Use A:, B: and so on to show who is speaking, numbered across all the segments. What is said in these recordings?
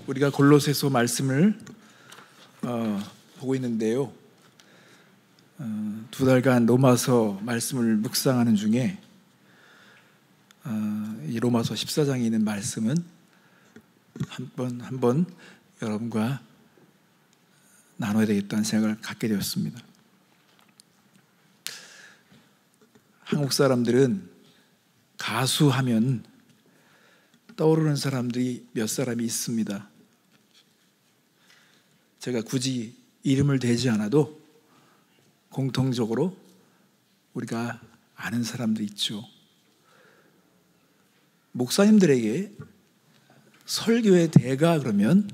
A: 우리가 골로새서 말씀을 보고 있는데요. 2달간 로마서 말씀을 묵상하는 중에 이 로마서 14장에 있는 말씀은 한번 여러분과 나눠야 되겠다는 생각을 갖게 되었습니다. 한국 사람들은 가수하면 떠오르는 사람들이 몇 사람이 있습니다. 제가 굳이 이름을 대지 않아도 공통적으로 우리가 아는 사람도 있죠. 목사님들에게 설교의 대가 그러면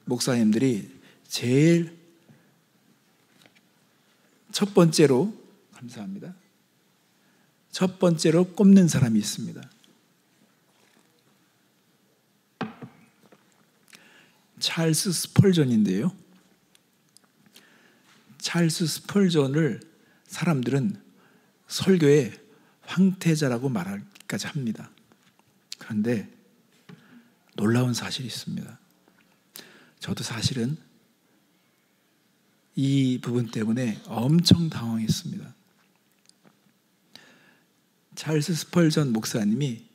A: 목사님들이 제일 첫 번째로, 감사합니다, 첫 번째로 꼽는 사람이 있습니다. 찰스 스펄전인데요. 찰스 스펄전을 사람들은 설교의 황태자라고 말하기까지 합니다. 그런데 놀라운 사실이 있습니다. 저도 사실은 이 부분 때문에 엄청 당황했습니다. 찰스 스펄전 목사님이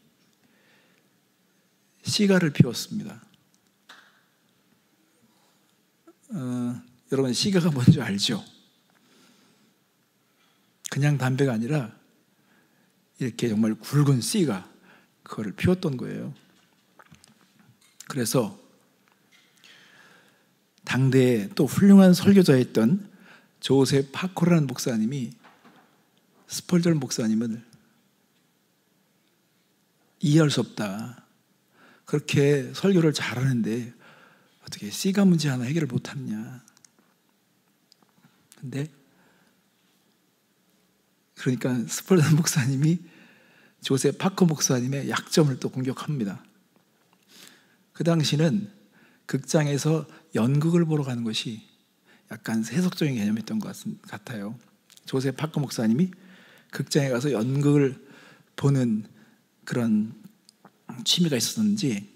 A: 시가를 피웠습니다. 여러분 시가가 뭔지 알죠? 그냥 담배가 아니라 이렇게 정말 굵은 씨가 그거를 피웠던 거예요. 그래서 당대에 또 훌륭한 설교자였던 조셉 파코라는 목사님이 스펄전 목사님을 이해할 수 없다. 그렇게 설교를 잘하는데 어떻게 씨가 문제 하나 해결을 못하느냐. 근데 그러니까 스펄전 목사님이 조셉 파커 목사님의 약점을 또 공격합니다. 그 당시는 극장에서 연극을 보러 가는 것이 약간 세속적인 개념이었던 것 같아요. 조셉 파커 목사님이 극장에 가서 연극을 보는 그런 취미가 있었는지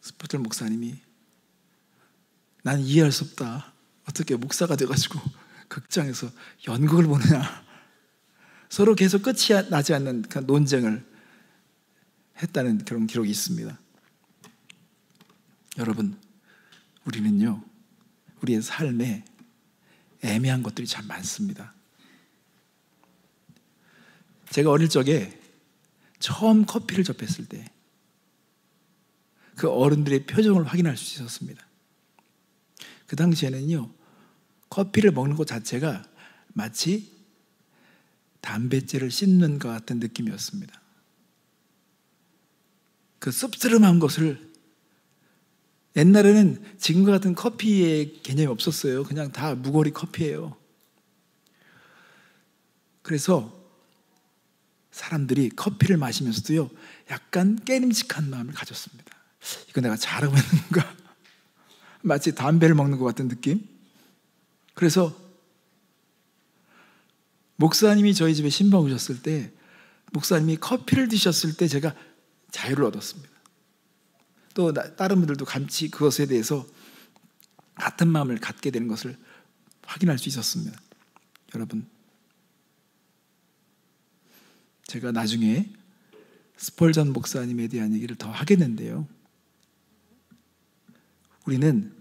A: 스펄전 목사님이 난 이해할 수 없다. 어떻게 목사가 돼가지고 극장에서 연극을 보느냐. 서로 계속 끝이 나지 않는 그 논쟁을 했다는 그런 기록이 있습니다. 여러분, 우리는요, 우리의 삶에 애매한 것들이 참 많습니다. 제가 어릴 적에 처음 커피를 접했을 때 그 어른들의 표정을 확인할 수 있었습니다. 그 당시에는요, 커피를 먹는 것 자체가 마치 담뱃재를 씹는 것 같은 느낌이었습니다. 그 씁쓸한 것을, 옛날에는 지금과 같은 커피의 개념이 없었어요. 그냥 다 무거리 커피예요. 그래서 사람들이 커피를 마시면서도요, 약간 깨림직한 마음을 가졌습니다. 이거 내가 잘하고 있는 건가? 마치 담배를 먹는 것 같은 느낌? 그래서 목사님이 저희 집에 신방 오셨을 때, 목사님이 커피를 드셨을 때 제가 자유를 얻었습니다. 또 다른 분들도 같이 그것에 대해서 같은 마음을 갖게 되는 것을 확인할 수 있었습니다. 여러분, 제가 나중에 스펄전 목사님에 대한 얘기를 더 하겠는데요, 우리는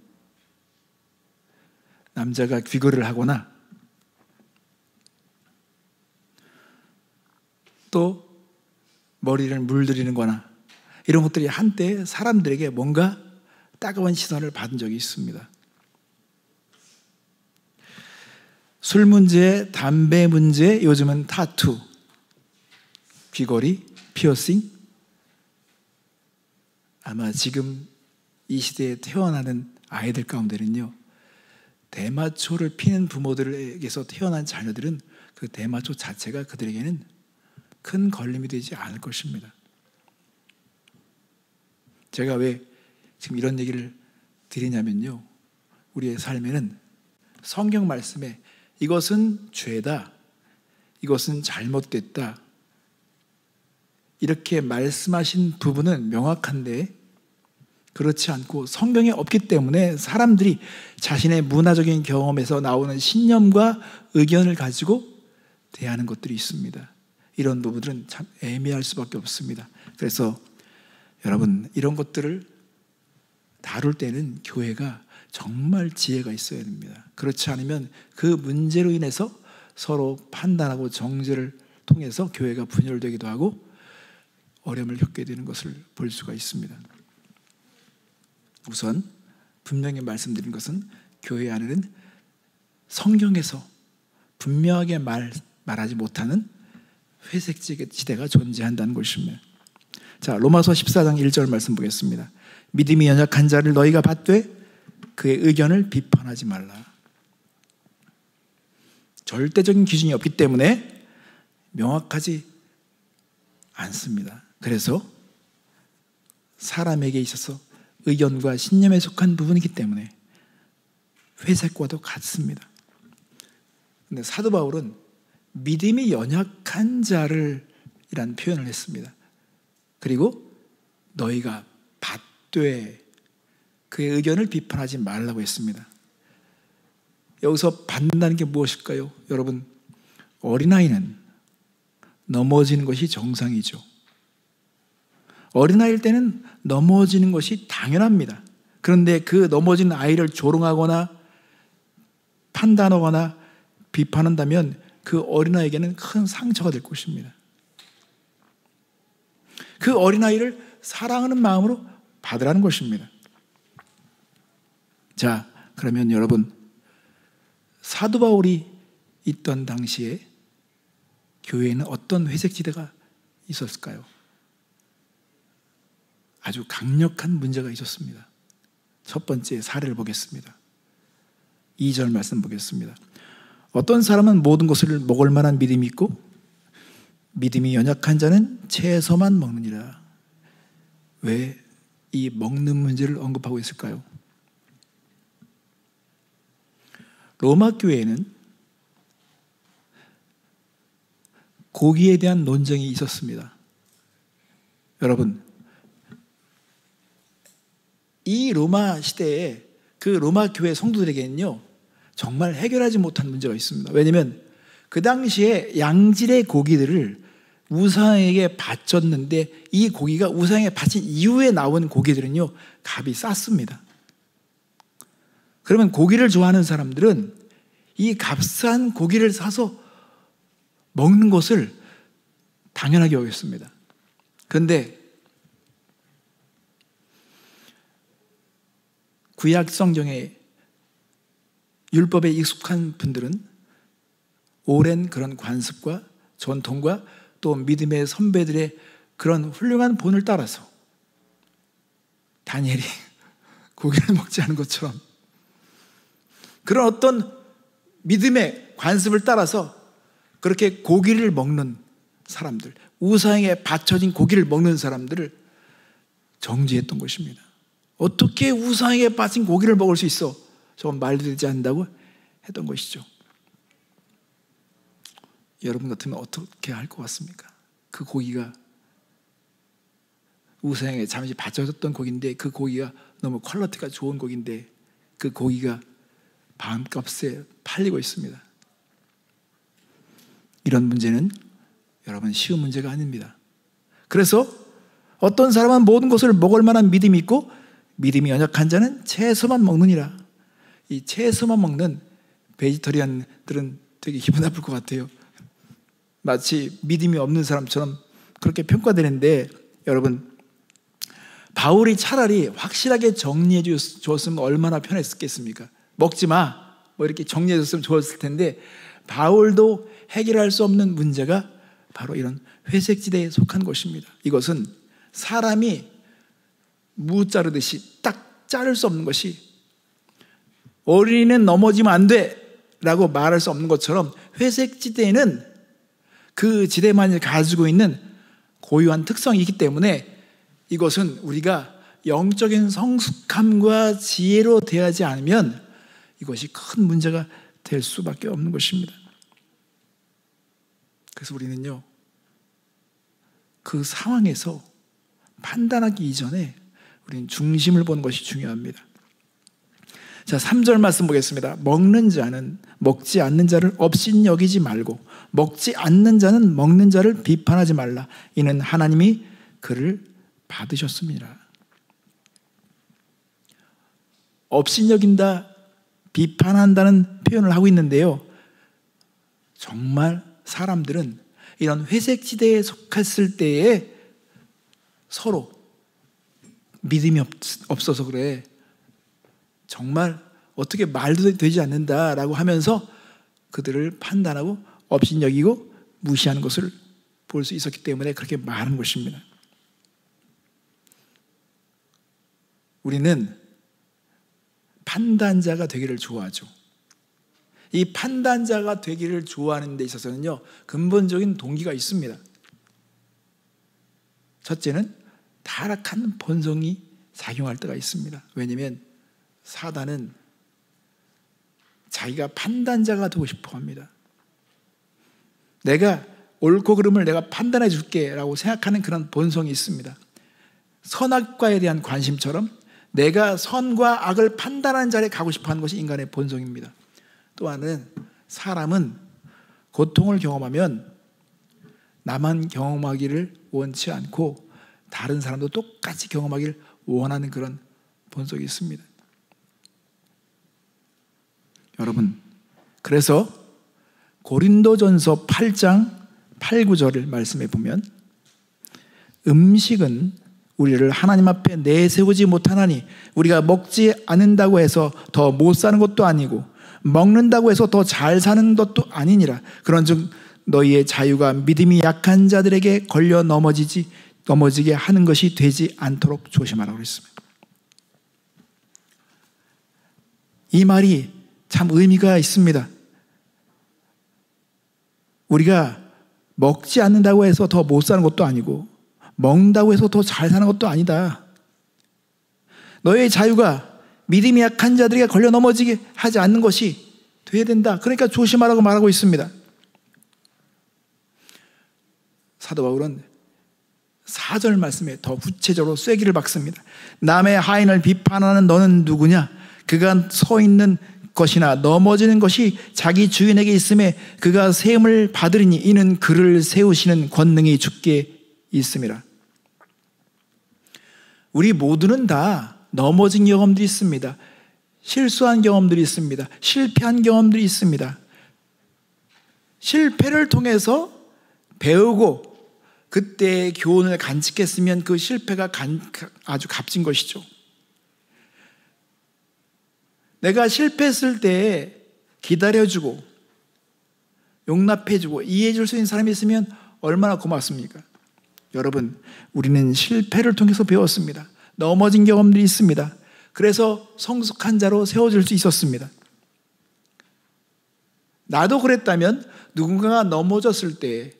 A: 남자가 귀걸이를 하거나 또 머리를 물들이는 거나 이런 것들이 한때 사람들에게 뭔가 따가운 시선을 받은 적이 있습니다. 술 문제, 담배 문제, 요즘은 타투, 귀걸이, 피어싱. 아마 지금 이 시대에 태어나는 아이들 가운데는요, 대마초를 피는 부모들에게서 태어난 자녀들은 그 대마초 자체가 그들에게는 큰 걸림이 되지 않을 것입니다. 제가 왜 지금 이런 얘기를 드리냐면요, 우리의 삶에는 성경 말씀에 이것은 죄다, 이것은 잘못됐다, 이렇게 말씀하신 부분은 명확한데 그렇지 않고 성경에 없기 때문에 사람들이 자신의 문화적인 경험에서 나오는 신념과 의견을 가지고 대하는 것들이 있습니다. 이런 부분들은 참 애매할 수밖에 없습니다. 그래서 여러분, 이런 것들을 다룰 때는 교회가 정말 지혜가 있어야 됩니다. 그렇지 않으면 그 문제로 인해서 서로 판단하고 정죄를 통해서 교회가 분열되기도 하고 어려움을 겪게 되는 것을 볼 수가 있습니다. 우선 분명히 말씀드린 것은 교회 안에는 성경에서 분명하게 말하지 못하는 회색 지대가 존재한다는 것입니다. 자, 로마서 14장 1절 말씀 보겠습니다. 믿음이 연약한 자를 너희가 받되 그의 의견을 비판하지 말라. 절대적인 기준이 없기 때문에 명확하지 않습니다. 그래서 사람에게 있어서 의견과 신념에 속한 부분이기 때문에 회색과도 같습니다. 근데 사도 바울은 믿음이 연약한 자를 이란 표현을 했습니다. 그리고 너희가 받되 그의 의견을 비판하지 말라고 했습니다. 여기서 받는다는 게 무엇일까요? 여러분, 어린아이는 넘어지는 것이 정상이죠. 어린아이일 때는 넘어지는 것이 당연합니다. 그런데 그 넘어진 아이를 조롱하거나 판단하거나 비판한다면 그 어린아이에게는 큰 상처가 될 것입니다. 그 어린아이를 사랑하는 마음으로 받으라는 것입니다. 자, 그러면 여러분, 사도 바울이 있던 당시에 교회에는 어떤 회색지대가 있었을까요? 아주 강력한 문제가 있었습니다. 첫 번째 사례를 보겠습니다. 2절 말씀 보겠습니다. 어떤 사람은 모든 것을 먹을 만한 믿음이 있고 믿음이 연약한 자는 채소만 먹느니라. 왜 이 먹는 문제를 언급하고 있을까요? 로마 교회에는 고기에 대한 논쟁이 있었습니다. 여러분, 이 로마 시대에 그 로마 교회 성도들에게는요, 정말 해결하지 못한 문제가 있습니다. 왜냐하면 그 당시에 양질의 고기들을 우상에게 바쳤는데 이 고기가 우상에게 바친 이후에 나온 고기들은요, 값이 쌌습니다. 그러면 고기를 좋아하는 사람들은 이 값싼 고기를 사서 먹는 것을 당연하게 여겼습니다. 그런데 구약 성경의 율법에 익숙한 분들은 오랜 그런 관습과 전통과 또 믿음의 선배들의 그런 훌륭한 본을 따라서 다니엘이 고기를 먹지 않은 것처럼 그런 어떤 믿음의 관습을 따라서 그렇게 고기를 먹는 사람들, 우상에 바쳐진 고기를 먹는 사람들을 정죄했던 것입니다. 어떻게 우상에게 바친 고기를 먹을 수 있어? 저건 말도 되지 않는다고 했던 것이죠. 여러분 같으면 어떻게 할 것 같습니까? 그 고기가 우상에게 잠시 바쳐졌던 고기인데 그 고기가 너무 퀄리티가 좋은 고기인데 그 고기가 반값에 팔리고 있습니다. 이런 문제는 여러분 쉬운 문제가 아닙니다. 그래서 어떤 사람은 모든 것을 먹을 만한 믿음이 있고 믿음이 연약한 자는 채소만 먹느니라. 이 채소만 먹는 베지터리안들은 되게 기분 나쁠 것 같아요. 마치 믿음이 없는 사람처럼 그렇게 평가되는데 여러분, 바울이 차라리 확실하게 정리해 줬으면 얼마나 편했겠습니까? 먹지 마, 뭐 이렇게 정리해 줬으면 좋았을 텐데 바울도 해결할 수 없는 문제가 바로 이런 회색지대에 속한 것입니다. 이것은 사람이 무 자르듯이 딱 자를 수 없는 것이, 어린이는 넘어지면 안 돼 라고 말할 수 없는 것처럼 회색지대에는 그 지대만이 가지고 있는 고유한 특성이 있기 때문에 이것은 우리가 영적인 성숙함과 지혜로 대하지 않으면 이것이 큰 문제가 될 수밖에 없는 것입니다. 그래서 우리는요, 그 상황에서 판단하기 이전에 우리는 중심을 보는 것이 중요합니다. 자, 3절 말씀 보겠습니다. 먹는 자는 먹지 않는 자를 업신 여기지 말고 먹지 않는 자는 먹는 자를 비판하지 말라. 이는 하나님이 그를 받으셨습니다. 업신 여긴다, 비판한다는 표현을 하고 있는데요, 정말 사람들은 이런 회색지대에 속했을 때에 서로 믿음이 없어서 그래, 정말 어떻게 말도 되지 않는다라고 하면서 그들을 판단하고 업신여기고 무시하는 것을 볼 수 있었기 때문에 그렇게 말하는 것입니다. 우리는 판단자가 되기를 좋아하죠. 이 판단자가 되기를 좋아하는 데 있어서는요, 근본적인 동기가 있습니다. 첫째는 타락한 본성이 작용할 때가 있습니다. 왜냐하면 사단은 자기가 판단자가 되고 싶어 합니다. 내가 옳고 그름을 내가 판단해 줄게 라고 생각하는 그런 본성이 있습니다. 선악과에 대한 관심처럼 내가 선과 악을 판단하는 자리에 가고 싶어 하는 것이 인간의 본성입니다. 또 하나는 사람은 고통을 경험하면 나만 경험하기를 원치 않고 다른 사람도 똑같이 경험하기를 원하는 그런 본성이 있습니다. 여러분, 그래서 고린도전서 8장 8, 9절을 말씀해 보면 음식은 우리를 하나님 앞에 내세우지 못하나니 우리가 먹지 않는다고 해서 더 못 사는 것도 아니고 먹는다고 해서 더 잘 사는 것도 아니니라. 그런즉 너희의 자유가 믿음이 약한 자들에게 걸려 넘어지게 하는 것이 되지 않도록 조심하라고 했습니다. 이 말이 참 의미가 있습니다. 우리가 먹지 않는다고 해서 더 못 사는 것도 아니고 먹는다고 해서 더 잘 사는 것도 아니다. 너의 자유가 믿음이 약한 자들에게 걸려 넘어지게 하지 않는 것이 돼야 된다. 그러니까 조심하라고 말하고 있습니다. 사도 바울은 4절 말씀에 더 구체적으로 쐐기를 박습니다. 남의 하인을 비판하는 너는 누구냐? 그가 서 있는 것이나 넘어지는 것이 자기 주인에게 있음에 그가 세움을 받으리니 이는 그를 세우시는 권능이 주께 있습니다. 우리 모두는 다 넘어진 경험들이 있습니다. 실수한 경험들이 있습니다. 실패한 경험들이 있습니다. 실패를 통해서 배우고 그때의 교훈을 간직했으면 그 실패가 아주 값진 것이죠. 내가 실패했을 때 기다려주고 용납해주고 이해해줄 수 있는 사람이 있으면 얼마나 고맙습니까? 여러분, 우리는 실패를 통해서 배웠습니다. 넘어진 경험들이 있습니다. 그래서 성숙한 자로 세워질 수 있었습니다. 나도 그랬다면 누군가가 넘어졌을 때,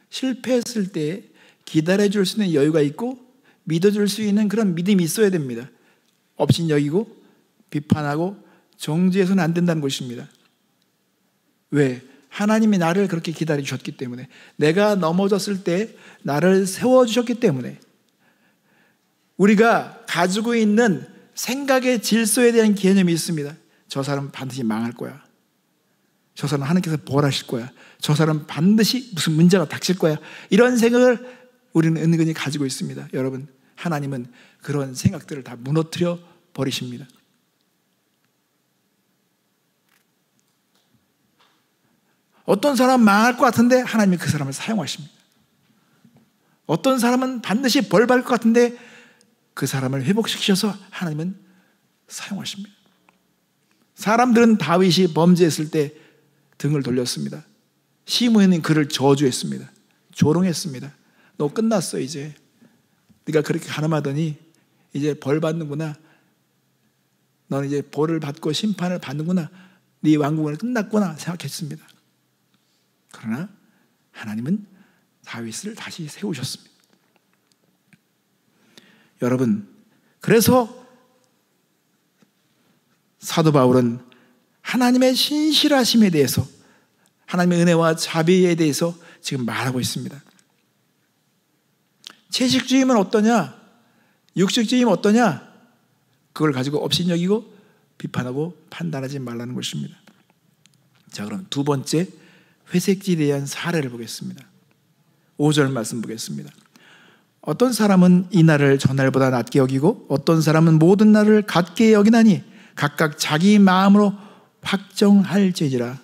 A: 실패했을 때 기다려줄 수 있는 여유가 있고 믿어줄 수 있는 그런 믿음이 있어야 됩니다. 업신여기고 비판하고 정죄해서는 안 된다는 것입니다. 왜? 하나님이 나를 그렇게 기다려 주셨기 때문에, 내가 넘어졌을 때 나를 세워주셨기 때문에, 우리가 가지고 있는 생각의 질서에 대한 개념이 있습니다. 저 사람은 반드시 망할 거야. 저 사람은 하나님께서 벌하실 거야. 저 사람은 반드시 무슨 문제가 닥칠 거야. 이런 생각을 우리는 은근히 가지고 있습니다. 여러분, 하나님은 그런 생각들을 다 무너뜨려 버리십니다. 어떤 사람은 망할 것 같은데 하나님이 그 사람을 사용하십니다. 어떤 사람은 반드시 벌 받을 것 같은데 그 사람을 회복시키셔서 하나님은 사용하십니다. 사람들은 다윗이 범죄했을 때 등을 돌렸습니다. 시므온은 그를 저주했습니다. 조롱했습니다. 너 끝났어 이제. 네가 그렇게 가늠하더니 이제 벌 받는구나. 너는 이제 벌을 받고 심판을 받는구나. 네 왕국은 끝났구나 생각했습니다. 그러나 하나님은 다윗을 다시 세우셨습니다. 여러분, 그래서 사도 바울은 하나님의 신실하심에 대해서, 하나님의 은혜와 자비에 대해서 지금 말하고 있습니다. 채식주의면 어떠냐? 육식주의면 어떠냐? 그걸 가지고 업신여기고 비판하고 판단하지 말라는 것입니다. 자, 그럼 두 번째 회색지대에 대한 사례를 보겠습니다. 5절 말씀 보겠습니다. 어떤 사람은 이 날을 전날보다 낮게 여기고 어떤 사람은 모든 날을 같게 여기나니 각각 자기 마음으로 확정할지니라.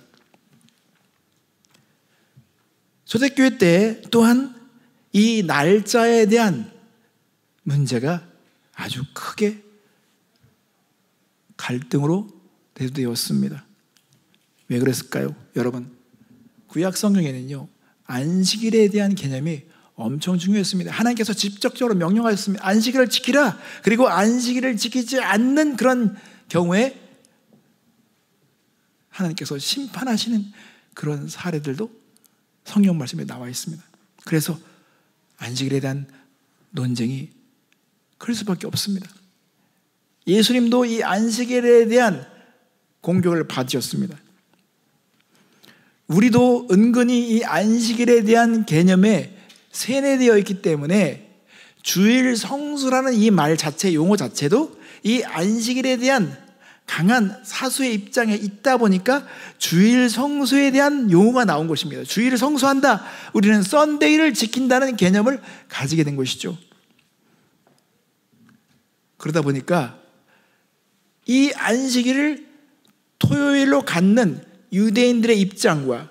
A: 초대교회 때 또한 이 날짜에 대한 문제가 아주 크게 갈등으로 대두되었습니다. 왜 그랬을까요? 여러분, 구약 성경에는요, 안식일에 대한 개념이 엄청 중요했습니다. 하나님께서 직접적으로 명령하셨습니다. 안식일을 지키라. 그리고 안식일을 지키지 않는 그런 경우에 하나님께서 심판하시는 그런 사례들도 성경 말씀에 나와 있습니다. 그래서 안식일에 대한 논쟁이 클 수밖에 없습니다. 예수님도 이 안식일에 대한 공격을 받으셨습니다. 우리도 은근히 이 안식일에 대한 개념에 세뇌되어 있기 때문에 주일 성수라는 이 말 자체, 용어 자체도 이 안식일에 대한 강한 사수의 입장에 있다 보니까 주일 성수에 대한 용어가 나온 것입니다. 주일을 성수한다, 우리는 썬데이를 지킨다는 개념을 가지게 된 것이죠. 그러다 보니까 이 안식일을 토요일로 갖는 유대인들의 입장과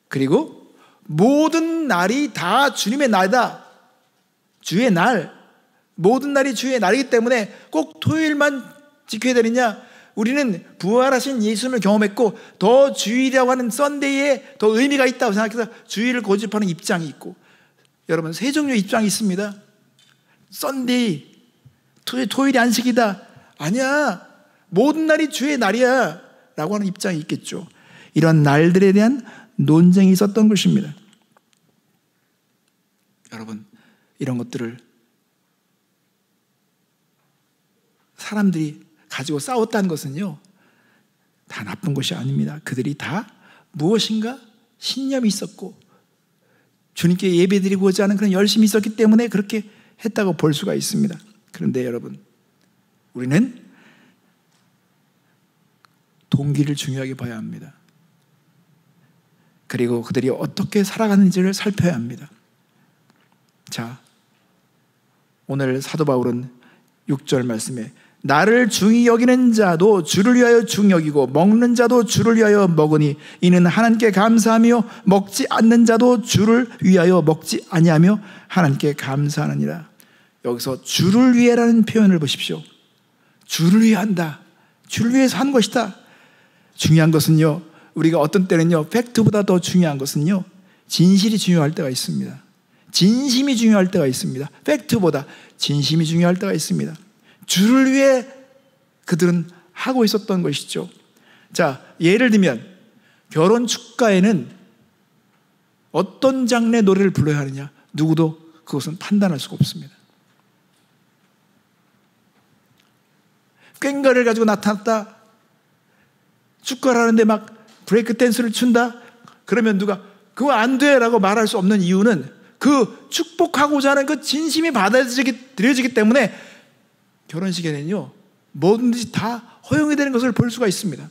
A: 그리고 모든 날이 다 주님의 날이다, 주의 날, 모든 날이 주의 날이기 때문에 꼭 토요일만 지켜야 되느냐, 우리는 부활하신 예수님을 경험했고 더 주일이라고 하는 썬데이에 더 의미가 있다고 생각해서 주일을 고집하는 입장이 있고, 여러분 세 종류의 입장이 있습니다. 썬데이, 토요일이 안식이다, 아니야, 모든 날이 주의 날이야 라고 하는 입장이 있겠죠. 이런 날들에 대한 논쟁이 있었던 것입니다. 여러분, 이런 것들을 사람들이 가지고 싸웠다는 것은요, 다 나쁜 것이 아닙니다. 그들이 다 무엇인가 신념이 있었고 주님께 예배드리고자 하는 그런 열심이 있었기 때문에 그렇게 했다고 볼 수가 있습니다. 그런데 여러분, 우리는 동기를 중요하게 봐야 합니다. 그리고 그들이 어떻게 살아가는지를 살펴야 합니다. 자, 오늘 사도 바울은 6절 말씀에 나를 중히 여기는 자도 주를 위하여 중히 여기고 먹는 자도 주를 위하여 먹으니 이는 하나님께 감사하며 먹지 않는 자도 주를 위하여 먹지 아니하며 하나님께 감사하느니라. 여기서 주를 위해라는 표현을 보십시오. 주를 위해 한다, 주를 위해서 한 것이다. 중요한 것은요, 우리가 어떤 때는요, 팩트보다 더 중요한 것은요, 진실이 중요할 때가 있습니다. 진심이 중요할 때가 있습니다. 팩트보다 진심이 중요할 때가 있습니다. 주를 위해 그들은 하고 있었던 것이죠. 자, 예를 들면 결혼 축가에는 어떤 장르의 노래를 불러야 하느냐, 누구도 그것은 판단할 수가 없습니다. 꽹과를 가지고 나타났다, 축가를 하는데 막 브레이크 댄스를 춘다, 그러면 누가 그거 안 돼 라고 말할 수 없는 이유는 그 축복하고자 하는 그 진심이 받아들여지기 때문에 결혼식에는요, 뭐든지 다 허용이 되는 것을 볼 수가 있습니다.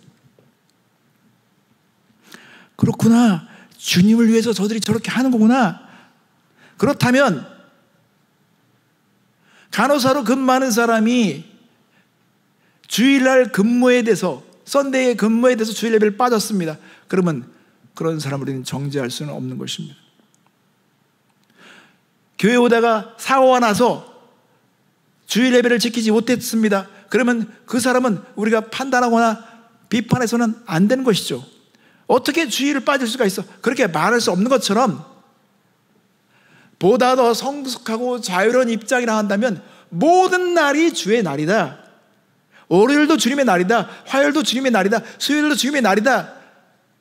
A: 그렇구나, 주님을 위해서 저들이 저렇게 하는 거구나. 그렇다면 간호사로 근무하는 사람이 주일날 근무에 대해서, 썬데이의 근무에 대해서 주일 예배를 빠졌습니다. 그러면 그런 사람을 우리는 정죄할 수는 없는 것입니다. 교회 오다가 사고가 나서 주일 예배를 지키지 못했습니다. 그러면 그 사람은 우리가 판단하거나 비판해서는 안 되는 것이죠. 어떻게 주일을 빠질 수가 있어? 그렇게 말할 수 없는 것처럼 보다 더 성숙하고 자유로운 입장이라 한다면 모든 날이 주의 날이다, 월요일도 주님의 날이다, 화요일도 주님의 날이다, 수요일도 주님의 날이다,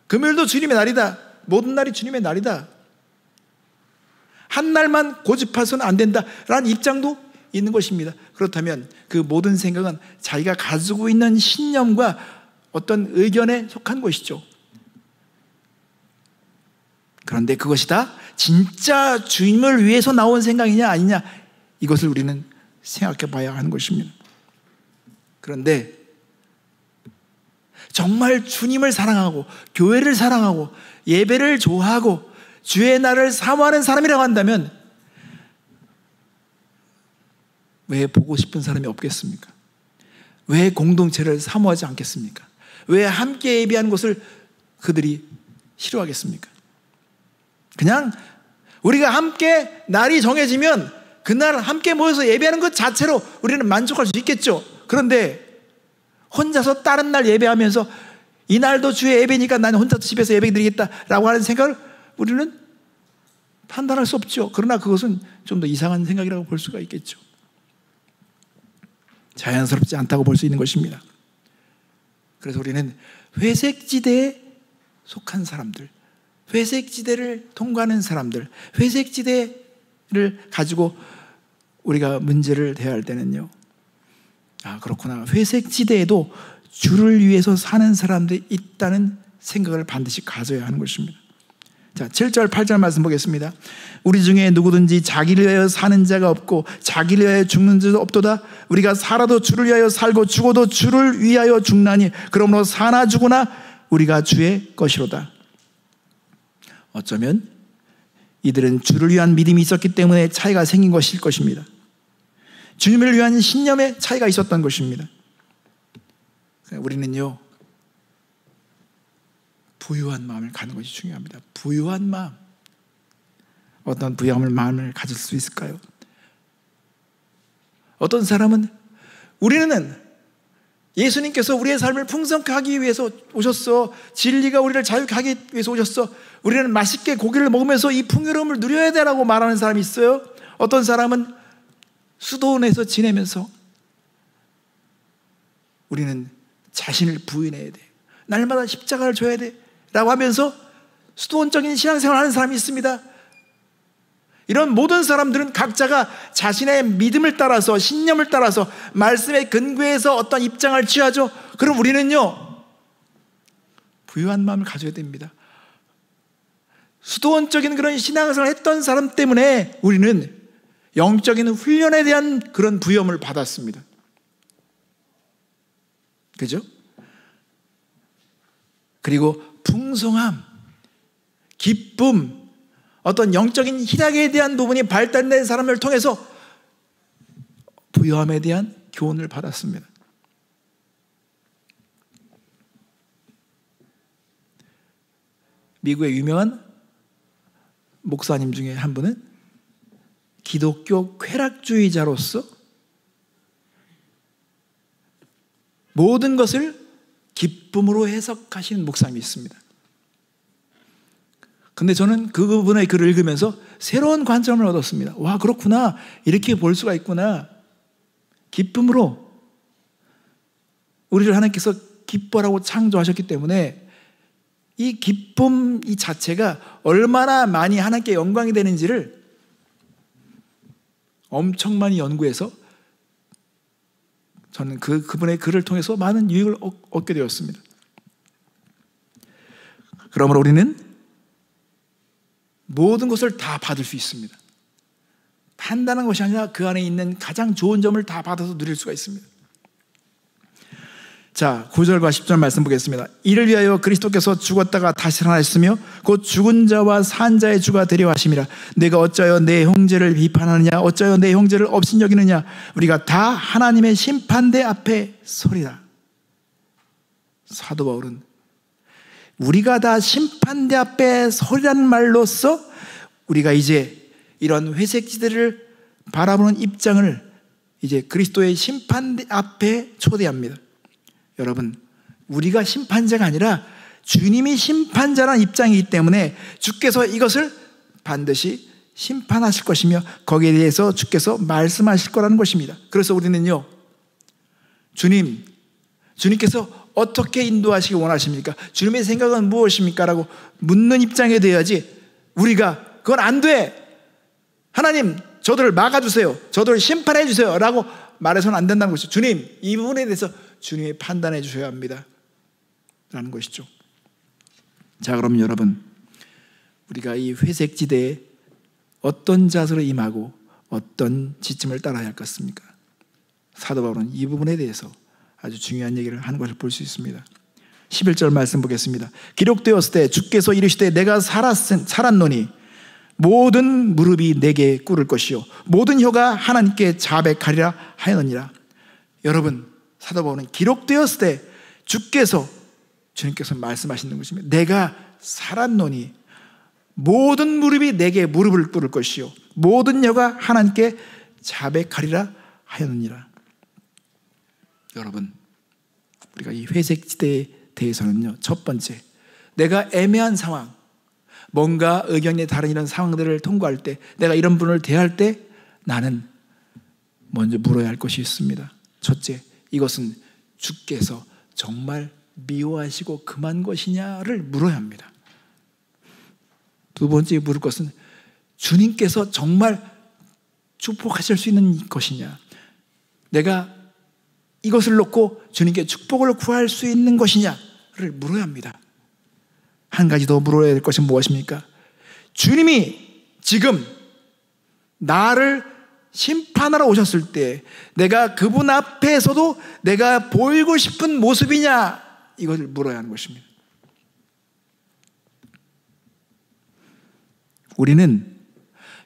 A: 금요일도 주님의 날이다, 모든 날이 주님의 날이다, 한 날만 고집해서는 안 된다라는 입장도 있는 것입니다. 그렇다면 그 모든 생각은 자기가 가지고 있는 신념과 어떤 의견에 속한 것이죠. 그런데 그것이 다 진짜 주님을 위해서 나온 생각이냐 아니냐, 이것을 우리는 생각해 봐야 하는 것입니다. 그런데 정말 주님을 사랑하고 교회를 사랑하고 예배를 좋아하고 주의 날을 사모하는 사람이라고 한다면 왜 보고 싶은 사람이 없겠습니까? 왜 공동체를 사모하지 않겠습니까? 왜 함께 예배하는 것을 그들이 싫어하겠습니까? 그냥 우리가 함께 날이 정해지면 그날 함께 모여서 예배하는 것 자체로 우리는 만족할 수 있겠죠. 그런데 혼자서 다른 날 예배하면서 이날도 주의 예배니까 나는 혼자 집에서 예배 드리겠다라고 하는 생각을 우리는 판단할 수 없죠. 그러나 그것은 좀 더 이상한 생각이라고 볼 수가 있겠죠. 자연스럽지 않다고 볼 수 있는 것입니다. 그래서 우리는 회색지대에 속한 사람들, 회색지대를 통과하는 사람들, 회색지대를 가지고 우리가 문제를 대할 때는요, 그렇구나, 회색지대에도 주를 위해서 사는 사람들이 있다는 생각을 반드시 가져야 하는 것입니다. 자, 7절 8절 말씀 보겠습니다. 우리 중에 누구든지 자기를 위하여 사는 자가 없고 자기를 위하여 죽는 자도 없도다. 우리가 살아도 주를 위하여 살고 죽어도 주를 위하여 죽나니 그러므로 사나 죽으나 우리가 주의 것이로다. 어쩌면 이들은 주를 위한 믿음이 있었기 때문에 차이가 생긴 것일 것입니다. 주님을 위한 신념에 차이가 있었던 것입니다. 우리는요, 부유한 마음을 갖는 것이 중요합니다. 부유한 마음. 어떤 부유한 마음을 가질 수 있을까요? 어떤 사람은 우리는 예수님께서 우리의 삶을 풍성케 하기 위해서 오셨어. 진리가 우리를 자유케 하기 위해서 오셨어. 우리는 맛있게 고기를 먹으면서 이 풍요로움을 누려야 되라고 말하는 사람이 있어요. 어떤 사람은 수도원에서 지내면서 우리는 자신을 부인해야 돼. 날마다 십자가를 져야 돼. 라고 하면서 수도원적인 신앙생활을 하는 사람이 있습니다. 이런 모든 사람들은 각자가 자신의 믿음을 따라서, 신념을 따라서 말씀의 근거에서 어떤 입장을 취하죠. 그럼 우리는요, 부유한 마음을 가져야 됩니다. 수도원적인 그런 신앙생활을 했던 사람 때문에 우리는 영적인 훈련에 대한 그런 부여함을 받았습니다. 그죠? 그리고 풍성함, 기쁨, 어떤 영적인 희락에 대한 부분이 발달된 사람을 통해서 부유함에 대한 교훈을 받았습니다. 미국의 유명한 목사님 중에 한 분은 기독교 쾌락주의자로서 모든 것을 기쁨으로 해석하시는 목사님이 있습니다. 근데 저는 그분의 글을 읽으면서 새로운 관점을 얻었습니다. 와, 그렇구나. 이렇게 볼 수가 있구나. 기쁨으로 우리를 하나님께서 기뻐라고 창조하셨기 때문에 이 기쁨 이 자체가 얼마나 많이 하나님께 영광이 되는지를 엄청 많이 연구해서 저는 그분의 글을 통해서 많은 유익을 얻게 되었습니다. 그러므로 우리는 모든 것을 다 받을 수 있습니다. 판단한 것이 아니라 그 안에 있는 가장 좋은 점을 다 받아서 누릴 수가 있습니다. 자, 9절과 10절 말씀 보겠습니다. 이를 위하여 그리스도께서 죽었다가 다시 살아나셨으며 곧 죽은 자와 산 자의 주가 되려 하심이라. 내가 어찌하여 내 형제를 비판하느냐, 어찌하여 내 형제를 업신여기느냐. 우리가 다 하나님의 심판대 앞에 서리라. 사도 바울은 우리가 다 심판대 앞에 서리라는 말로써 우리가 이제 이런 회색지대를 바라보는 입장을 이제 그리스도의 심판대 앞에 초대합니다. 여러분, 우리가 심판자가 아니라 주님이 심판자라는 입장이기 때문에 주께서 이것을 반드시 심판하실 것이며 거기에 대해서 주께서 말씀하실 거라는 것입니다. 그래서 우리는요, 주님께서 어떻게 인도하시기 원하십니까? 주님의 생각은 무엇입니까? 라고 묻는 입장에 대해야지 우리가 그건 안 돼, 하나님 저들을 막아주세요, 저들을 심판해 주세요 라고 말해서는 안 된다는 것이죠. 주님, 이 부분에 대해서 주님이 판단해 주셔야 합니다 라는 것이죠. 자, 그럼 여러분, 우리가 이 회색지대에 어떤 자세로 임하고 어떤 지침을 따라야 할 것입니까? 사도 바울은 이 부분에 대해서 아주 중요한 얘기를 하는 것을 볼 수 있습니다. 11절 말씀 보겠습니다. 기록되었을 때 주께서 이르시되 내가 살았노니 모든 무릎이 내게 꿇을 것이요 모든 혀가 하나님께 자백하리라 하였느니라. 여러분, 사도 바울은 기록되었을 때 주님께서 말씀하시는 것입니다. 내가 살았노니 모든 무릎이 내게 무릎을 꿇을 것이요 모든 혀가 하나님께 자백하리라 하였느니라. 여러분, 우리가 이 회색 지대에 대해서는요, 첫 번째, 내가 애매한 상황, 뭔가 의견이 다른 이런 상황들을 통과할 때, 내가 이런 분을 대할 때 나는 먼저 물어야 할 것이 있습니다. 첫째, 이것은 주께서 정말 미워하시고 금한 것이냐를 물어야 합니다. 두 번째 물을 것은 주님께서 정말 축복하실 수 있는 것이냐, 내가 이것을 놓고 주님께 축복을 구할 수 있는 것이냐를 물어야 합니다. 한 가지 더 물어야 될 것은 무엇입니까? 주님이 지금 나를 심판하러 오셨을 때 내가 그분 앞에서도 내가 보이고 싶은 모습이냐, 이것을 물어야 하는 것입니다. 우리는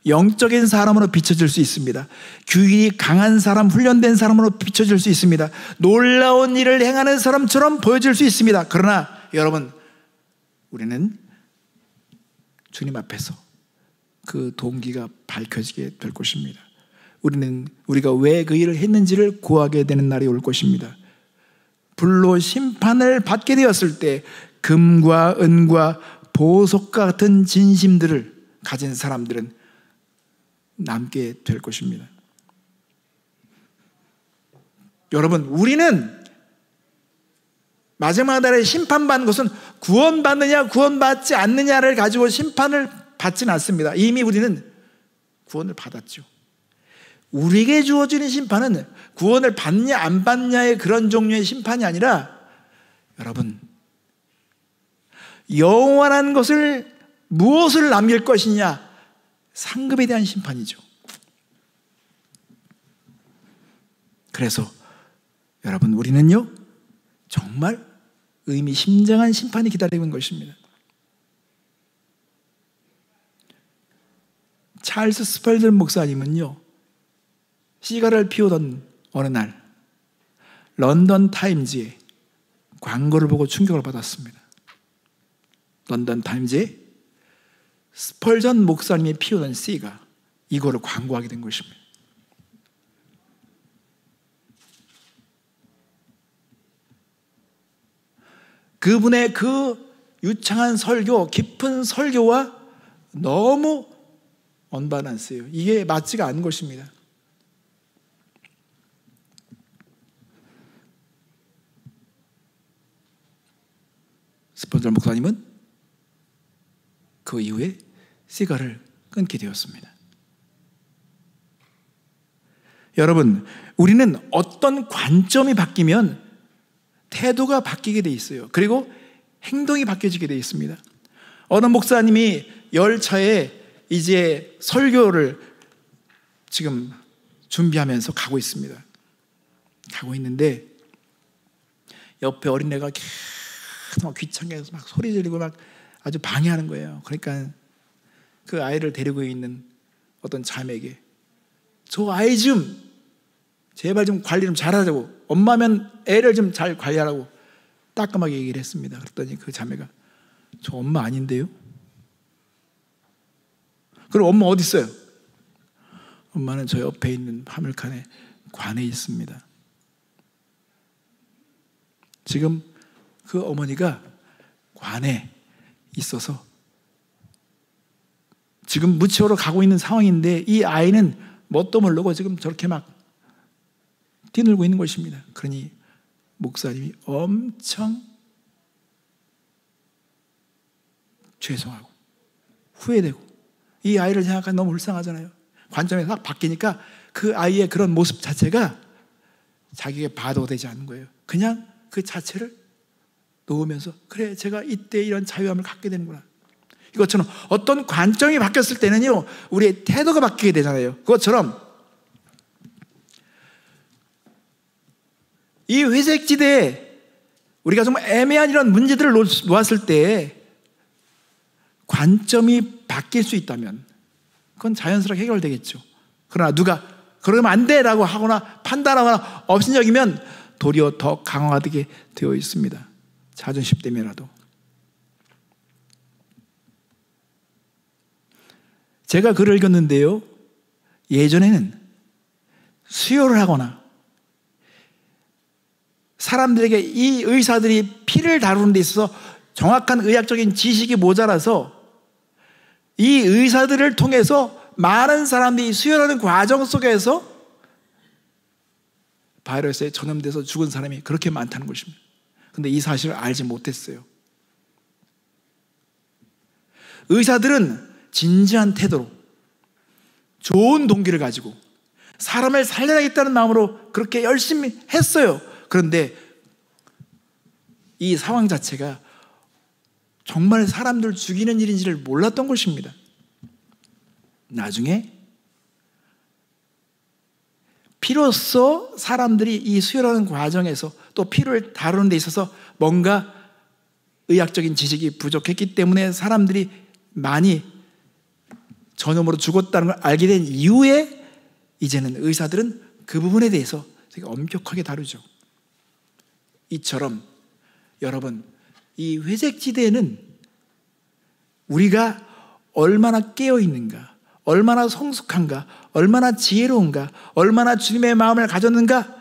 A: 영적인 사람으로 비춰질 수 있습니다. 규율이 강한 사람, 훈련된 사람으로 비춰질 수 있습니다. 놀라운 일을 행하는 사람처럼 보여질 수 있습니다. 그러나 여러분, 우리는 주님 앞에서 그 동기가 밝혀지게 될 것입니다. 우리가 왜 그 일을 했는지를 구하게 되는 날이 올 것입니다. 불로 심판을 받게 되었을 때 금과 은과 보석과 같은 진심들을 가진 사람들은 남게 될 것입니다. 여러분, 우리는 마지막 날에 심판받는 것은 구원받느냐 구원받지 않느냐를 가지고 심판을 받지는 않습니다. 이미 우리는 구원을 받았죠. 우리에게 주어지는 심판은 구원을 받냐 안 받냐의 그런 종류의 심판이 아니라, 여러분, 영원한 것을 무엇을 남길 것이냐, 상급에 대한 심판이죠. 그래서 여러분, 우리는요 정말 의미심장한 심판이 기다리고 있는 것입니다. 찰스 스펄전 목사님은요, 시가를 피우던 어느 날 런던 타임즈에 광고를 보고 충격을 받았습니다. 런던 타임즈에 스펄전 목사님이 피우던 씨가 이거를 광고하게 된 것입니다. 그분의 그 유창한 설교, 깊은 설교와 너무 언밸런스예요. 이게 맞지가 않은 것입니다. 스펄전 목사님은 그 이후에 시가를 끊게 되었습니다. 여러분, 우리는 어떤 관점이 바뀌면 태도가 바뀌게 돼 있어요. 그리고 행동이 바뀌어지게 돼 있습니다. 어느 목사님이 열차에 이제 설교를 지금 준비하면서 가고 있습니다. 가고 있는데 옆에 어린애가 계속 귀찮게 해서 막 소리 지르고 막 아주 방해하는 거예요. 그러니까 그 아이를 데리고 있는 어떤 자매에게 저 아이 좀 제발 좀 관리 좀 잘하자고, 엄마면 애를 좀 잘 관리하라고 따끔하게 얘기를 했습니다. 그랬더니 그 자매가 저 엄마 아닌데요? 그럼 엄마 어디 있어요? 엄마는 저 옆에 있는 화물칸에 관에 있습니다. 지금 그 어머니가 관에 있어서 지금 무치오로 가고 있는 상황인데 이 아이는 뭣도 모르고 지금 저렇게 막 뛰놀고 있는 것입니다. 그러니 목사님이 엄청 죄송하고 후회되고, 이 아이를 생각하면 너무 불쌍하잖아요. 관점이 딱 바뀌니까 그 아이의 그런 모습 자체가 자기에게 바도가 되지 않는 거예요. 그냥 그 자체를 놓으면서 그래, 제가 이때 이런 자유함을 갖게 되는구나. 이것처럼 어떤 관점이 바뀌었을 때는요, 우리의 태도가 바뀌게 되잖아요. 그것처럼 이 회색지대에 우리가 정말 애매한 이런 문제들을 놓았을 때 관점이 바뀔 수 있다면 그건 자연스럽게 해결되겠죠. 그러나 누가 그러면 안 돼라고 하거나 판단하거나 업신여기면 도리어 더 강화되게 되어 있습니다. 자존심 때문에라도. 제가 글을 읽었는데요, 예전에는 수요를 하거나 사람들에게 이 의사들이 피를 다루는 데 있어서 정확한 의학적인 지식이 모자라서 이 의사들을 통해서 많은 사람들이 수혈하는 과정 속에서 바이러스에 전염돼서 죽은 사람이 그렇게 많다는 것입니다. 그런데 이 사실을 알지 못했어요. 의사들은 진지한 태도로 좋은 동기를 가지고 사람을 살려야겠다는 마음으로 그렇게 열심히 했어요. 그런데 이 상황 자체가 정말 사람들 죽이는 일인지를 몰랐던 것입니다. 나중에 피로써 사람들이 이 수혈하는 과정에서 또 피를 다루는 데 있어서 뭔가 의학적인 지식이 부족했기 때문에 사람들이 많이 전염으로 죽었다는 걸 알게 된 이후에 이제는 의사들은 그 부분에 대해서 되게 엄격하게 다루죠. 이처럼 여러분, 이 회색지대에는 우리가 얼마나 깨어있는가, 얼마나 성숙한가, 얼마나 지혜로운가, 얼마나 주님의 마음을 가졌는가,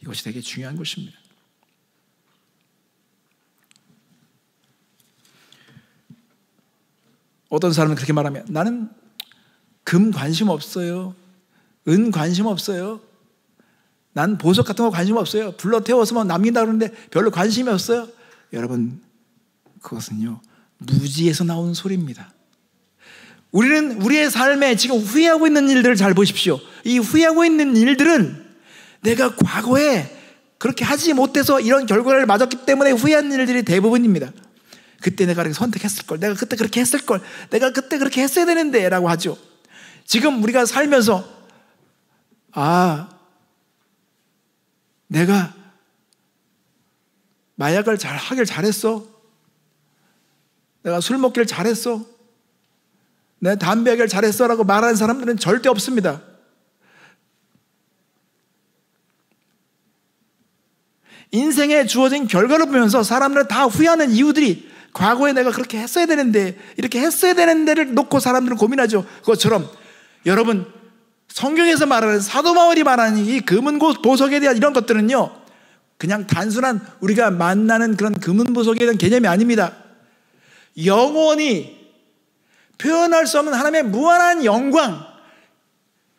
A: 이것이 되게 중요한 것입니다. 어떤 사람은 그렇게 말하면 나는 금 관심 없어요, 은 관심 없어요, 난 보석 같은 거 관심 없어요, 불러 태워서 뭐 남긴다 그러는데 별로 관심이 없어요. 여러분, 그것은요 무지에서 나온 소리입니다. 우리는 우리의 삶에 지금 후회하고 있는 일들을 잘 보십시오. 이 후회하고 있는 일들은 내가 과거에 그렇게 하지 못해서 이런 결과를 맞았기 때문에 후회한 일들이 대부분입니다. 그때 내가 그렇게 선택했을 걸, 내가 그때 그렇게 했을 걸, 내가 그때 그렇게 했어야 되는데 라고 하죠. 지금 우리가 살면서 내가 마약을 하길 잘했어, 내가 술 먹기를 잘했어, 내가 담배 하길 잘했어 라고 말하는 사람들은 절대 없습니다. 인생에 주어진 결과를 보면서 사람들은 다 후회하는 이유들이 과거에 내가 그렇게 했어야 되는데, 이렇게 했어야 되는데를 놓고 사람들은 고민하죠. 그것처럼 여러분, 성경에서 말하는, 사도 바울이 말하는 이 금은 보석에 대한 이런 것들은요 그냥 단순한 우리가 만나는 그런 금은 보석에 대한 개념이 아닙니다. 영원히 표현할 수 없는 하나님의 무한한 영광,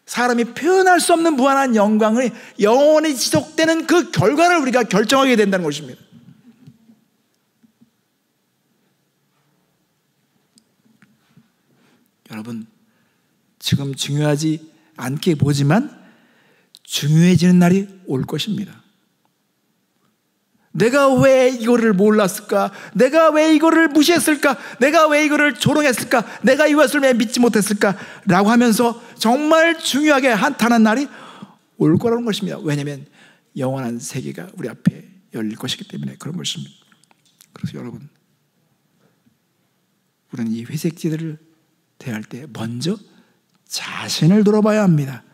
A: 사람이 표현할 수 없는 무한한 영광을 영원히 지속되는 그 결과를 우리가 결정하게 된다는 것입니다. 여러분, 지금 중요하지 않게 보지만 중요해지는 날이 올 것입니다. 내가 왜 이거를 몰랐을까? 내가 왜 이거를 무시했을까? 내가 왜 이거를 조롱했을까? 내가 이것을 왜 믿지 못했을까? 라고 하면서 정말 중요하게 한탄한 날이 올 거라는 것입니다. 왜냐하면 영원한 세계가 우리 앞에 열릴 것이기 때문에 그런 것입니다. 그래서 여러분, 우리는 이 회색지대를 대할 때 먼저 자신을 돌아봐야 합니다.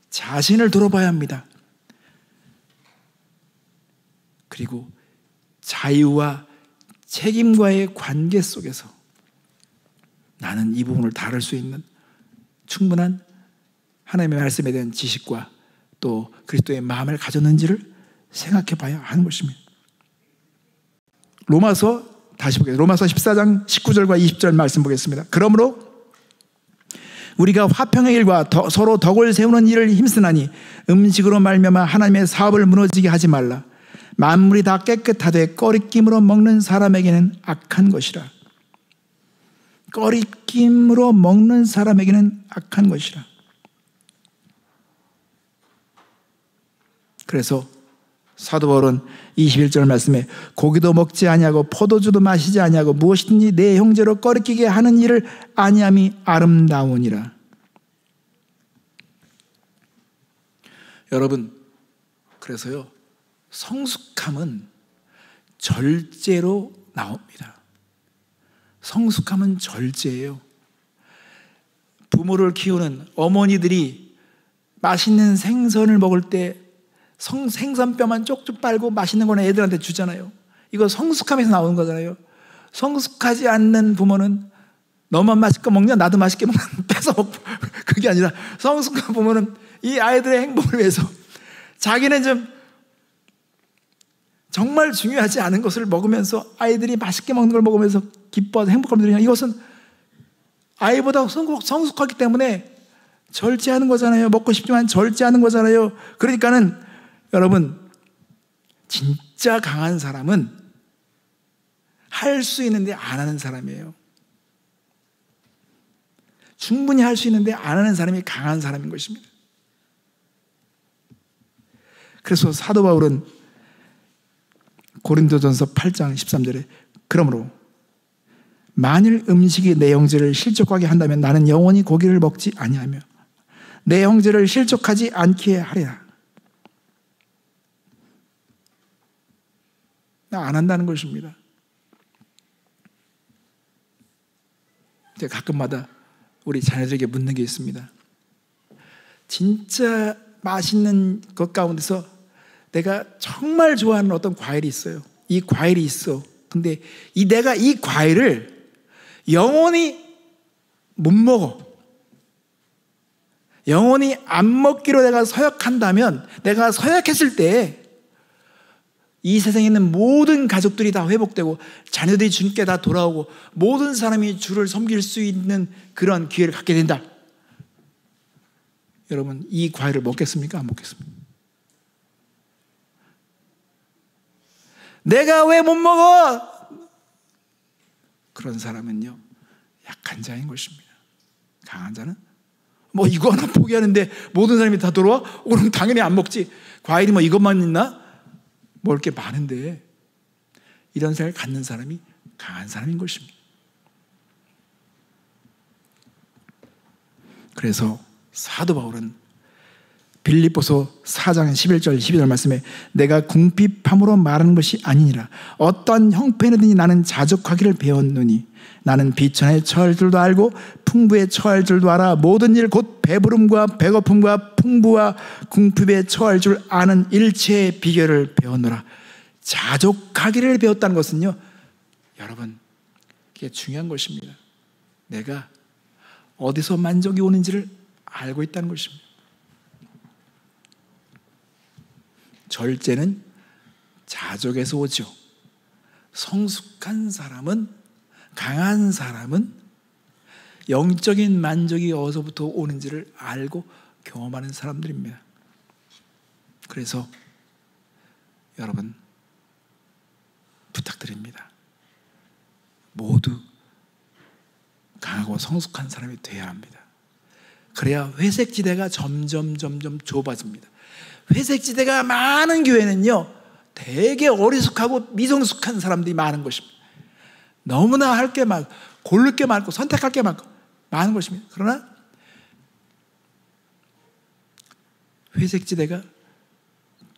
A: 자신을 돌아봐야 합니다. 그리고 자유와 책임과의 관계 속에서 나는 이 부분을 다룰 수 있는 충분한 하나님의 말씀에 대한 지식과 또 그리스도의 마음을 가졌는지를 생각해 봐야 하는 것입니다. 로마서 다시 보겠습니다. 로마서 14장 19절과 20절 말씀 보겠습니다. 그러므로 우리가 화평의 일과 서로 덕을 세우는 일을 힘쓰나니 음식으로 말미암아 하나님의 사업을 무너지게 하지 말라. 만물이 다 깨끗하되 꺼리낌으로 먹는 사람에게는 악한 것이라. 꺼리낌으로 먹는 사람에게는 악한 것이라. 그래서 사도 바울은 21절 말씀에 고기도 먹지 아니하고 포도주도 마시지 아니하고 무엇이든지 내 형제로 꺼리끼게 하는 일을 아니함이 아름다우니라. 여러분, 그래서요 성숙함은 절제로 나옵니다. 성숙함은 절제예요. 부모를 키우는 어머니들이 맛있는 생선을 먹을 때 생선뼈만 쪽쪽 빨고 맛있는 거는 애들한테 주잖아요. 이거 성숙함에서 나오는 거잖아요. 성숙하지 않는 부모는 너만 맛있게 먹냐? 나도 맛있게 먹냐? 뺏어 먹고. 그게 아니라 성숙한 부모는 이 아이들의 행복을 위해서 자기는 좀 정말 중요하지 않은 것을 먹으면서 아이들이 맛있게 먹는 걸 먹으면서 기뻐하고 행복함을 누리냐. 이것은 아이보다 성숙하기 때문에 절제하는 거잖아요. 먹고 싶지만 절제하는 거잖아요. 그러니까는 여러분, 진짜 강한 사람은 할 수 있는데 안 하는 사람이에요. 충분히 할 수 있는데 안 하는 사람이 강한 사람인 것입니다. 그래서 사도 바울은 고린도전서 8장 13절에 그러므로 만일 음식이 내 형제를 실족하게 한다면 나는 영원히 고기를 먹지 아니하며 내 형제를 실족하지 않게 하리라. 나 안 한다는 것입니다. 제가 가끔마다 우리 자녀들에게 묻는 게 있습니다. 진짜 맛있는 것 가운데서 내가 정말 좋아하는 어떤 과일이 있어요. 이 과일이 있어. 근데 내가 이 과일을 영원히 못 먹어. 영원히 안 먹기로 내가 서약한다면, 내가 서약했을 때 이 세상에 있는 모든 가족들이 다 회복되고 자녀들이 주님께 다 돌아오고 모든 사람이 주를 섬길 수 있는 그런 기회를 갖게 된다. 여러분, 이 과일을 먹겠습니까? 안 먹겠습니까? 내가 왜 못 먹어? 그런 사람은요, 약한 자인 것입니다. 강한 자는 뭐 이거 하나 포기하는데 모든 사람이 다 돌아와? 그럼 당연히 안 먹지. 과일이 뭐 이것만 있나? 먹을 게 많은데. 이런 생각을 갖는 사람이 강한 사람인 것입니다. 그래서 사도 바울은 빌립보서 4장 11절 12절 말씀에 내가 궁핍함으로 말하는 것이 아니니라. 어떠한 형편이든지 나는 자족하기를 배웠노니 나는 비천에 처할 줄도 알고 풍부에 처할 줄도 알아. 모든 일 곧 배부름과 배고픔과 풍부와 궁핍에 처할 줄 아는 일체의 비결을 배웠노라. 자족하기를 배웠다는 것은요, 여러분, 그게 중요한 것입니다. 내가 어디서 만족이 오는지를 알고 있다는 것입니다. 절제는 자족에서 오죠. 성숙한 사람은, 강한 사람은 영적인 만족이 어디서부터 오는지를 알고 경험하는 사람들입니다. 그래서 여러분, 부탁드립니다. 모두 강하고 성숙한 사람이 되어야 합니다. 그래야 회색지대가 점점 좁아집니다. 회색지대가 많은 교회는요, 되게 어리숙하고 미성숙한 사람들이 많은 것입니다. 너무나 할 게 많고 고를 게 많고 선택할 게 많은 것입니다. 그러나 회색지대가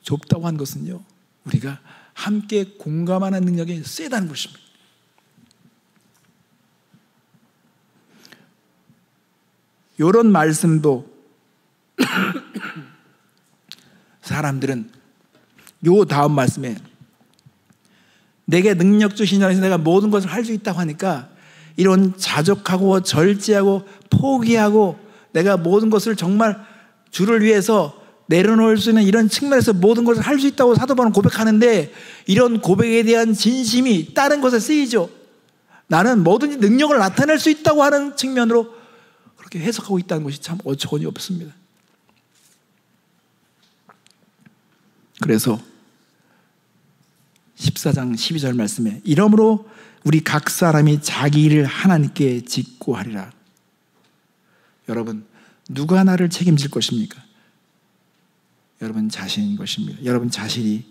A: 좁다고 한 것은요, 우리가 함께 공감하는 능력이 세다는 것입니다. 이런 말씀도 사람들은 요 다음 말씀에 내게 능력 주신 자에서 내가 모든 것을 할 수 있다고 하니까 이런 자족하고 절제하고 포기하고 내가 모든 것을 정말 주를 위해서 내려놓을 수 있는 이런 측면에서 모든 것을 할 수 있다고 사도 바울은 고백하는데, 이런 고백에 대한 진심이 다른 것에 쓰이죠. 나는 뭐든지 능력을 나타낼 수 있다고 하는 측면으로 그렇게 해석하고 있다는 것이 참 어처구니 없습니다. 그래서 14장 12절 말씀에 이러므로 우리 각 사람이 자기 일을 하나님께 짓고 하리라. 여러분, 누가 나를 책임질 것입니까? 여러분 자신인 것입니다. 여러분 자신이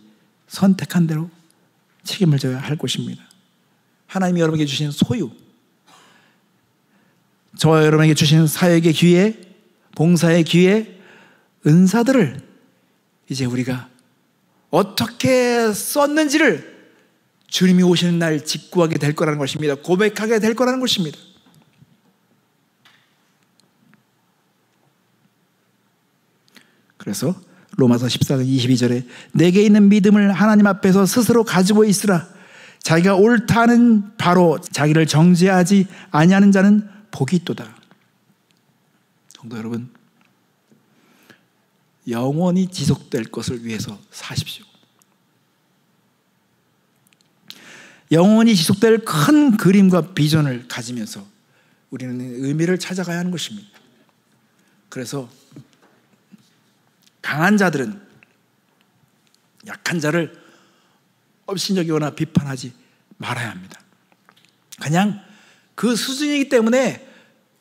A: 선택한 대로 책임을 져야 할 것입니다. 하나님이 여러분에게 주신 소유, 저와 여러분에게 주신 사역의 기회, 봉사의 기회, 은사들을 이제 우리가 어떻게 썼는지를 주님이 오시는 날 직구하게 될 거라는 것입니다. 고백하게 될 거라는 것입니다. 그래서 로마서 14장 22절에 내게 있는 믿음을 하나님 앞에서 스스로 가지고 있으라. 자기가 옳다는 바로 자기를 정죄하지 아니하는 자는 복이 있도다. 성도 여러분, 영원히 지속될 것을 위해서 사십시오. 영원히 지속될 큰 그림과 비전을 가지면서 우리는 의미를 찾아가야 하는 것입니다. 그래서 강한 자들은 약한 자를 업신여기거나 비판하지 말아야 합니다. 그냥 그 수준이기 때문에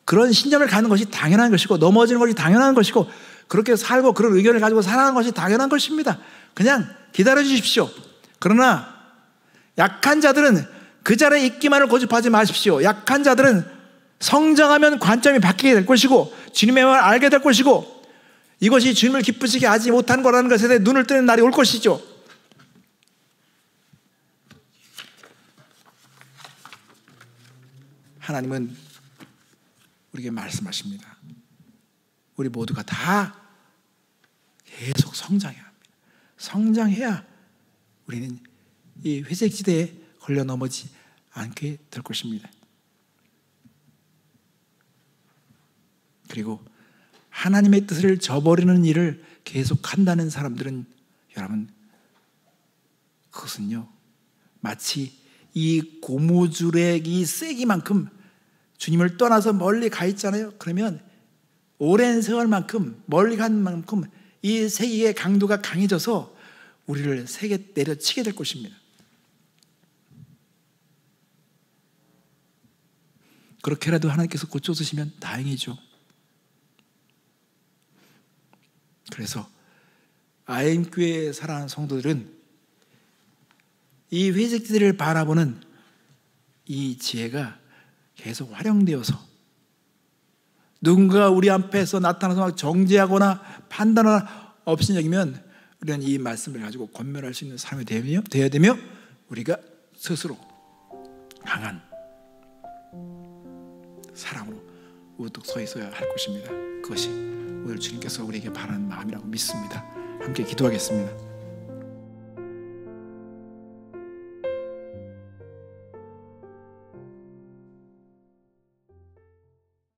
A: 그런 신념을 갖는 것이 당연한 것이고, 넘어지는 것이 당연한 것이고, 그렇게 살고 그런 의견을 가지고 살아가는 것이 당연한 것입니다. 그냥 기다려 주십시오. 그러나 약한 자들은 그 자리에 있기만을 고집하지 마십시오. 약한 자들은 성장하면 관점이 바뀌게 될 것이고, 주님의 말을 알게 될 것이고, 이것이 주님을 기쁘시게 하지 못한 거라는 것에 대해 눈을 뜨는 날이 올 것이죠. 하나님은 우리에게 말씀하십니다. 우리 모두가 다 계속 성장해야 합니다. 성장해야 우리는 이 회색지대에 걸려 넘어지지 않게 될 것입니다. 그리고 하나님의 뜻을 저버리는 일을 계속한다는 사람들은, 여러분, 그것은요 마치 이 고무줄의 이 세기만큼 주님을 떠나서 멀리 가 있잖아요. 그러면 오랜 세월만큼 멀리 간 만큼 이 세기의 강도가 강해져서 우리를 세게 내려치게 될 것입니다. 그렇게라도 하나님께서 고쳐주시면 다행이죠. 그래서 아임교회에 살아가는 성도들은 이 회색지대를 바라보는 이 지혜가 계속 활용되어서 누군가 우리 앞에서 나타나서 막 정죄하거나 판단하거나 업신여기면 우리는 이 말씀을 가지고 권면할 수 있는 사람이 되어야 되며, 우리가 스스로 강한 사랑으로 우뚝 서 있어야 할 것입니다. 그것이 오늘 주님께서 우리에게 바라는 마음이라고 믿습니다. 함께 기도하겠습니다.